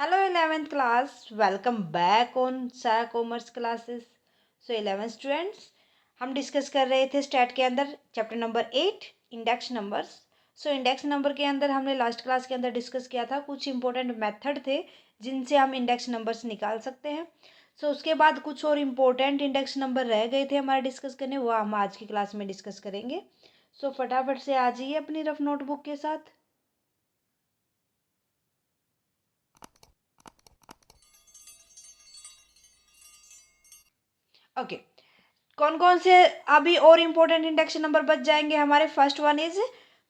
Hello 11th class, welcome back on Saya Commerce classes. So 11 students, हम discuss कर रहे थे स्टैट के अंदर chapter number 8 index numbers. So index number के अंदर हमने लास्ट क्लास के अंदर डिस्कस किया था कुछ इंपॉर्टेंट मेथड थे जिनसे हम इंडेक्स नंबर्स निकाल सकते हैं. सो उसके बाद कुछ और इम्पोर्टेंट इंडेक्स नंबर रह गए थे हमारे डिस्कस करने, वो हम आज की क्लास में डिस्कस करेंगे. सो फटाफट से आ जाइए अपनी रफ नोटबुक के साथ. ओके, कौन कौन से अभी और इम्पोर्टेंट इंडेक्स नंबर बच जाएंगे हमारे. First one is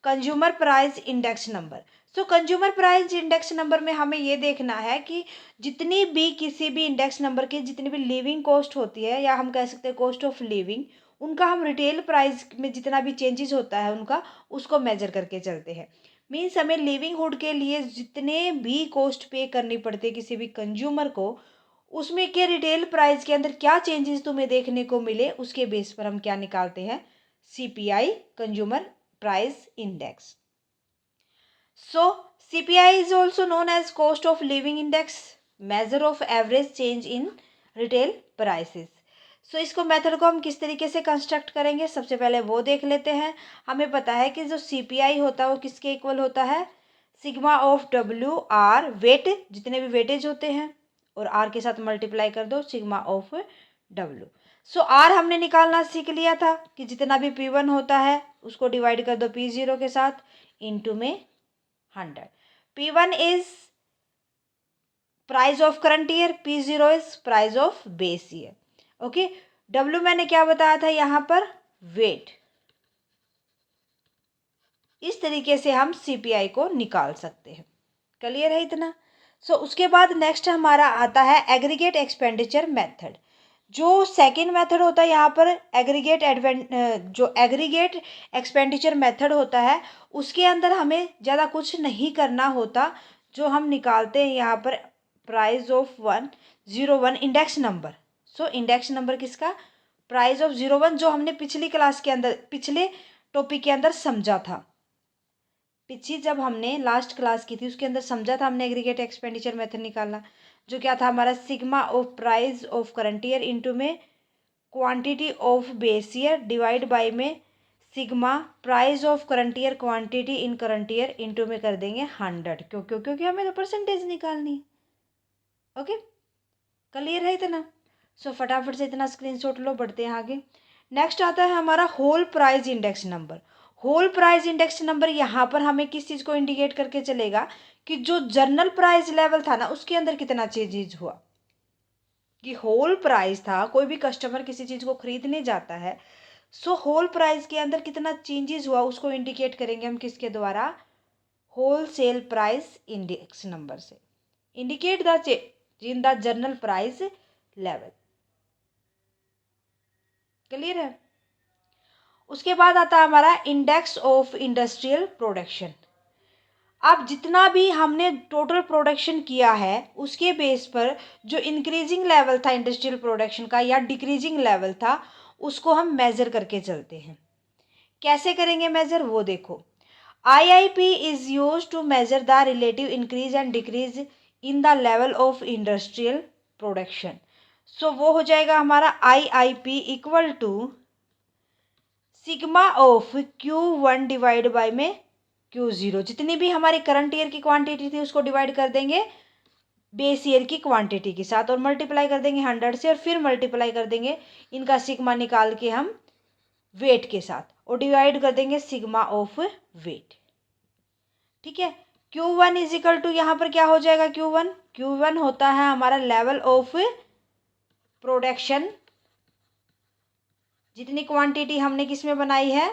consumer price index number. So consumer price index number में हमें ये देखना है कि जितनी भी किसी भी इंडेक्स नंबर की जितनी भी लिविंग कॉस्ट होती है या हम कह सकते हैं कॉस्ट ऑफ लिविंग, उनका हम रिटेल प्राइस में जितना भी चेंजेस होता है उनका उसको मेजर करके चलते हैं. मीन्स हमें लिविंगहुड के लिए जितने भी कॉस्ट पे करनी पड़ती है किसी भी कंज्यूमर को, उसमें के रिटेल प्राइस के अंदर क्या चेंजेस तुम्हें देखने को मिले उसके बेस पर हम क्या निकालते हैं, CPI consumer price index. So CPI is also known as cost of living index, measure of average change in retail prices. So इसको मेथड को हम किस तरीके से कंस्ट्रक्ट करेंगे, सबसे पहले वो देख लेते हैं. हमें पता है कि जो सीपीआई होता है वो किसके इक्वल होता है, sigma of W R, weight जितने भी वेटेज होते हैं और आर के साथ मल्टीप्लाई कर दो sigma of W. So R हमने निकालना सीख लिया था कि जितना भी P1 होता है उसको डिवाइड कर दो P0 के साथ, इनटू में 100. P1 is price of current year, P0 is price of base year. Okay, W मैंने क्या बताया था यहाँ पर, वेट. इस तरीके से हम सीपीआई को निकाल सकते हैं. क्लियर है इतना. सो उसके बाद नेक्स्ट हमारा आता है एग्रीगेट एक्सपेंडिचर मेथड. जो सेकंड मेथड होता है यहाँ पर जो एग्रीगेट एक्सपेंडिचर मेथड होता है उसके अंदर हमें ज़्यादा कुछ नहीं करना होता. जो हम निकालते हैं यहाँ पर price of 101 index number. So index number किसका, प्राइस ऑफ 01, जो हमने पिछली क्लास के अंदर पिछले टॉपिक के अंदर समझा था. पिछली जब हमने लास्ट क्लास की थी उसके अंदर समझा था हमने एग्रीगेट एक्सपेंडिचर मेथड निकालना, जो क्या था हमारा, sigma of price of current year into में quantity of base year divide by में sigma price of current year quantity in current year into में कर देंगे 100. क्यों क्यों क्योंकि हमें तो परसेंटेज निकालनी है. ओके, क्लियर है इतना. सो फटाफट से इतना स्क्रीनशॉट लो, बढ़ते हैं आगे. नेक्स्ट आता है हमारा whole price index number. Whole price index number यहाँ पर हमें किस चीज़ को इंडिकेट करके चलेगा कि जो जर्नल प्राइस लेवल था ना उसके अंदर कितना चेंजेज हुआ. कि होल प्राइस था, कोई भी कस्टमर किसी चीज़ को खरीदने जाता है, सो होल प्राइस के अंदर कितना चेंजेस हुआ उसको इंडिकेट करेंगे हम किसके द्वारा, wholesale price index number से. Indicate the change in the general price level. Clear है. उसके बाद आता है हमारा इंडेक्स ऑफ इंडस्ट्रियल प्रोडक्शन. अब जितना भी हमने टोटल प्रोडक्शन किया है उसके बेस पर जो इंक्रीजिंग लेवल था इंडस्ट्रियल प्रोडक्शन का या डिक्रीजिंग लेवल था उसको हम मेज़र करके चलते हैं. कैसे करेंगे मेज़र, वो देखो. IIP is use to measure the relative increase and decrease in the level of industrial production. So वो हो जाएगा हमारा IIP equal to sigma of Q1 divide by में Q0. जितनी भी हमारी करंट ईयर की क्वांटिटी थी उसको डिवाइड कर देंगे बेस ईयर की क्वांटिटी के साथ और मल्टीप्लाई कर देंगे 100 से और फिर मल्टीप्लाई कर देंगे इनका सिग्मा निकाल के हम वेट के साथ और डिवाइड कर देंगे सिग्मा ऑफ वेट. ठीक है. Q1 इज इक्वल टू यहाँ पर क्या हो जाएगा, Q1 होता है हमारा लेवल ऑफ प्रोडक्शन. जितनी क्वांटिटी हमने किस में बनाई है,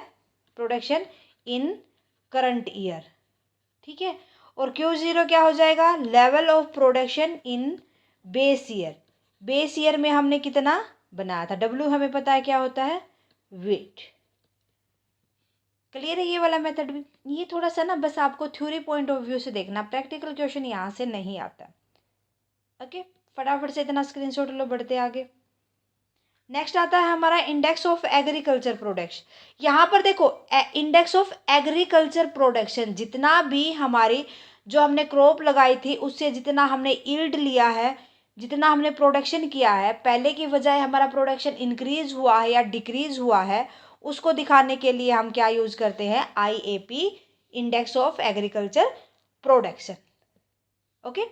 प्रोडक्शन इन करंट ईयर. ठीक है. और Q0 क्या हो जाएगा, level of production in base year. Base year में हमने कितना बनाया था, W हमें पता है क्या होता है, वेट. क्लियर है ये वाला मेथड भी. ये थोड़ा सा ना बस आपको थ्योरी पॉइंट ऑफ व्यू से देखना, प्रैक्टिकल क्वेश्चन यहाँ से नहीं आता. ओके, फटाफट से इतना स्क्रीनशॉट लो, बढ़ते आगे. नेक्स्ट आता है हमारा इंडेक्स ऑफ एग्रीकल्चर प्रोडक्शन. यहाँ पर देखो इंडेक्स ऑफ एग्रीकल्चर प्रोडक्शन, जितना भी हमारी जो हमने क्रॉप लगाई थी उससे जितना हमने यील्ड लिया है, जितना हमने प्रोडक्शन किया है, पहले की बजाय हमारा प्रोडक्शन इंक्रीज हुआ है या डिक्रीज हुआ है, उसको दिखाने के लिए हम क्या यूज करते हैं, IAP, index of agriculture production. Okay,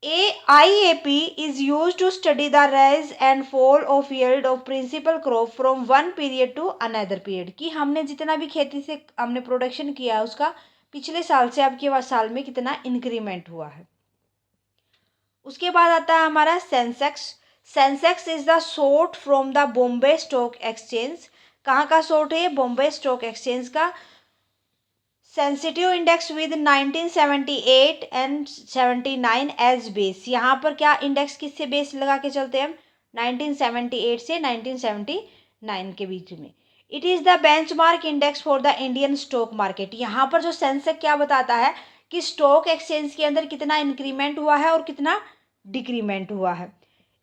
IAP is used to study the rise and fall of yield of principal crop from one period to another period, कि हमने जितना भी खेती से हमने प्रोडक्शन किया है उसका पिछले साल से अब के साल में कितना इंक्रीमेंट हुआ है। उसके बाद आता है हमारा Sensex. Sensex is the sort from the Bombay stock exchange. कहाँ का सोर्ट है, बॉम्बे स्टॉक एक्सचेंज का। Sensitive index with 1978 and 79 as base. यहाँ पर क्या इंडेक्स किससे बेस लगा के चलते हैं हम, 1978 से 1979 के बीच में। It is the benchmark index for the Indian stock market. यहाँ पर जो सेंसेक्स क्या बताता है कि स्टॉक एक्सचेंज के अंदर कितना इंक्रीमेंट हुआ है और कितना डिक्रीमेंट हुआ है।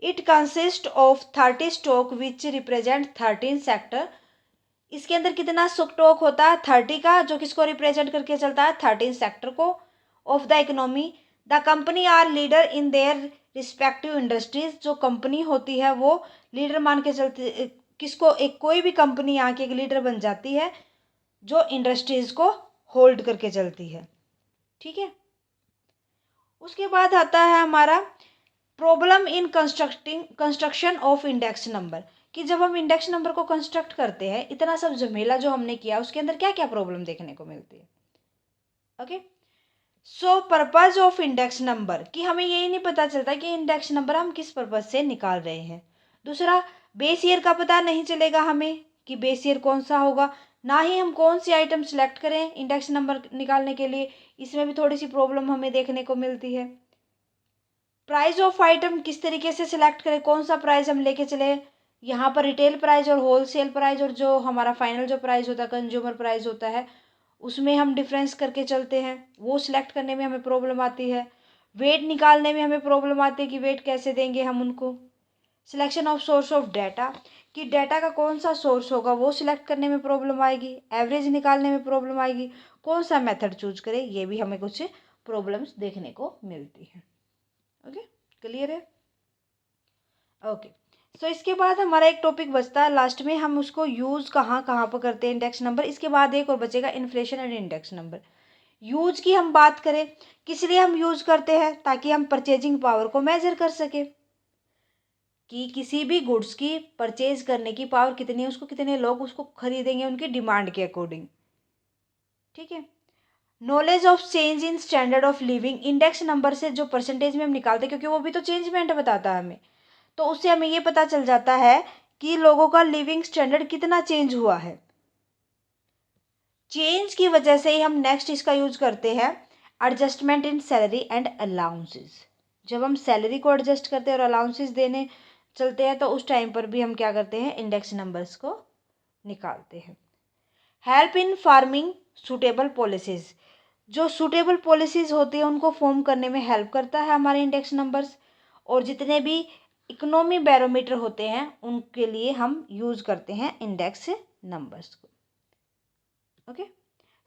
It consist of 30 stock which represent 13 sector. इसके अंदर कितना स्टॉक होता है, 30 का, जो किसको रिप्रेजेंट करके चलता है, 13 सेक्टर को of the economy. The company are leader in their respective industries. जो कंपनी होती है वो लीडर मान के चलती, किसको, एक कोई भी कंपनी यहाँ की एक लीडर बन जाती है जो इंडस्ट्रीज को होल्ड करके चलती है। ठीक है, उसके बाद आता है हमारा problem in construction of index number, कि जब हम इंडेक्स नंबर को कंस्ट्रक्ट करते हैं, इतना सब झमेला जो हमने किया उसके अंदर क्या क्या प्रॉब्लम देखने को मिलती है। Okay, so purpose of index number, कि हमें यही नहीं पता चलता कि इंडेक्स नंबर हम किस पर्पज से निकाल रहे हैं। दूसरा, बेस ईयर का पता नहीं चलेगा हमें कि बेस ईयर कौन सा होगा, ना ही हम कौन सी आइटम सेलेक्ट करें इंडेक्स नंबर निकालने के लिए, इसमें भी थोड़ी सी प्रॉब्लम हमें देखने को मिलती है। प्राइस ऑफ आइटम किस तरीके से सिलेक्ट करें, कौन सा प्राइस हम लेके चले, यहाँ पर रिटेल प्राइस और होलसेल प्राइस और जो हमारा फाइनल जो प्राइस होता है, कंज्यूमर प्राइस होता है, उसमें हम डिफरेंस करके चलते हैं, वो सिलेक्ट करने में हमें प्रॉब्लम आती है। वेट निकालने में हमें प्रॉब्लम आती है कि वेट कैसे देंगे हम उनको। Selection of source of data, कि डाटा का कौन सा सोर्स होगा वो सिलेक्ट करने में प्रॉब्लम आएगी। एवरेज निकालने में प्रॉब्लम आएगी, कौन सा मेथड चूज करें, ये भी हमें कुछ प्रॉब्लम्स देखने को मिलती है। ओके, क्लियर है। ओके, सो इसके बाद हमारा एक टॉपिक बचता है लास्ट में, हम उसको यूज कहाँ कहाँ पर करते हैं इंडेक्स नंबर। इसके बाद एक और बचेगा inflation and index number. Use की हम बात करें, किस लिए हम यूज करते हैं, ताकि हम परचेजिंग पावर को मेजर कर सके, कि किसी भी गुड्स की परचेज करने की पावर कितनी है, उसको कितने लोग उसको खरीदेंगे उनकी डिमांड के अकॉर्डिंग। ठीक है, knowledge of change in standard of living, index number से जो परसेंटेज में हम निकालते हैं, क्योंकि वो भी तो चेंजमेंट बताता है हमें, तो उससे हमें ये पता चल जाता है कि लोगों का लिविंग स्टैंडर्ड कितना चेंज हुआ है। चेंज की वजह से ही हम नेक्स्ट इसका यूज करते हैं adjustment in salary and allowances. जब हम सैलरी को एडजस्ट करते हैं और अलाउंसेस देने चलते हैं, तो उस टाइम पर भी हम क्या करते हैं, इंडेक्स नंबर्स को निकालते हैं। Help in farming suitable policies, जो सूटेबल पॉलिसीज होती है उनको फॉर्म करने में हेल्प करता है हमारे इंडेक्स नंबर्स। और जितने भी इकोनॉमी बैरोमीटर होते हैं उनके लिए हम यूज करते हैं इंडेक्स नंबर्स को। ओके,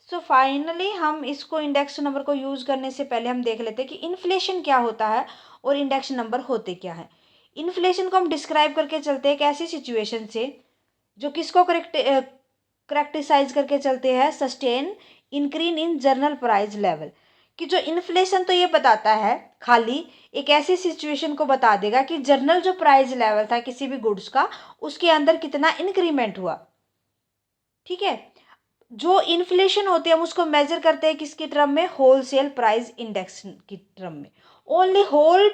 सो फाइनली हम इसको इंडेक्स नंबर को यूज करने से पहले हम देख लेते हैं कि इन्फ्लेशन क्या होता है और इंडेक्स नंबर होते क्या है। इन्फ्लेशन को हम डिस्क्राइब करके चलते हैं एक ऐसी सिचुएशन से जो किसको करेक्टिसाइज करके चलते हैं, sustain increase in general price level, कि जो इन्फ्लेशन तो ये बताता है खाली एक ऐसी सिचुएशन को बता देगा कि जनरल जो प्राइस लेवल था किसी भी गुड्स का, उसके अंदर कितना इंक्रीमेंट हुआ। ठीक है, जो इन्फ्लेशन होती है हम उसको मेजर करते हैं किसकी टर्म में, होलसेल प्राइस इंडेक्स की टर्म में। ओनली होल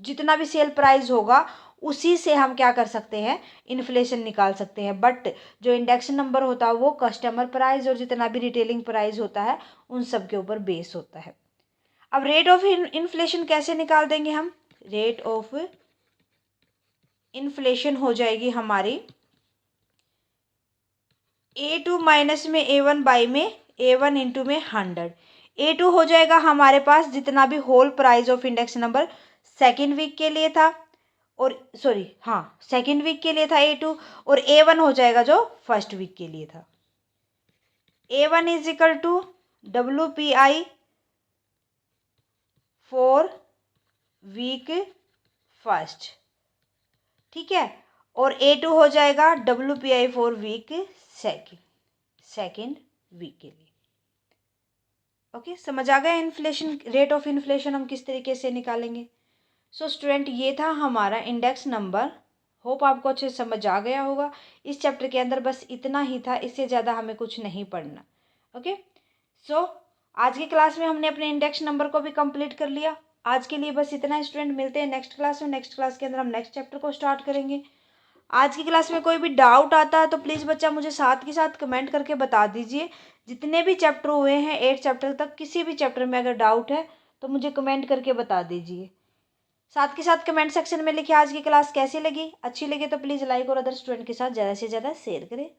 जितना भी सेल प्राइस होगा उसी से हम क्या कर सकते हैं, इन्फ्लेशन निकाल सकते हैं। बट जो इंडेक्स नंबर होता है वो कस्टमर प्राइस और जितना भी रिटेलिंग प्राइस होता है उन सब के ऊपर बेस होता है। अब रेट ऑफ इन्फ्लेशन कैसे निकाल देंगे हम, रेट ऑफ इन्फ्लेशन हो जाएगी हमारी A2 माइनस में A1 बाई में A1 इंटू में 100। A2 हो जाएगा हमारे पास जितना भी whole price of index number second week के लिए था, और सॉरी हाँ सेकेंड वीक के लिए था A2, और A1 हो जाएगा जो फर्स्ट वीक के लिए था। A1 is equal to WPI for week first, ठीक है। और A2 हो जाएगा WPI for week second week के लिए। ओके, समझ आ गया इन्फ्लेशन, रेट ऑफ इन्फ्लेशन हम किस तरीके से निकालेंगे। सो स्टूडेंट, ये था हमारा इंडेक्स नंबर। होप आपको अच्छे से समझ आ गया होगा। इस चैप्टर के अंदर बस इतना ही था, इससे ज़्यादा हमें कुछ नहीं पढ़ना। ओके, सो आज की क्लास में हमने अपने इंडेक्स नंबर को भी कंप्लीट कर लिया। आज के लिए बस इतना है स्टूडेंट, मिलते हैं नेक्स्ट क्लास में। नेक्स्ट क्लास के अंदर हम नेक्स्ट चैप्टर को स्टार्ट करेंगे। आज की क्लास में कोई भी डाउट आता है तो प्लीज़ बच्चा मुझे साथ के साथ कमेंट करके बता दीजिए। जितने भी चैप्टर हुए हैं 8 चैप्टर तक, किसी भी चैप्टर में अगर डाउट है तो मुझे कमेंट करके बता दीजिए। साथ के साथ कमेंट सेक्शन में लिखिए आज की क्लास कैसी लगी। अच्छी लगी तो प्लीज़ लाइक और अदर स्टूडेंट के साथ ज़्यादा से ज़्यादा शेयर करें।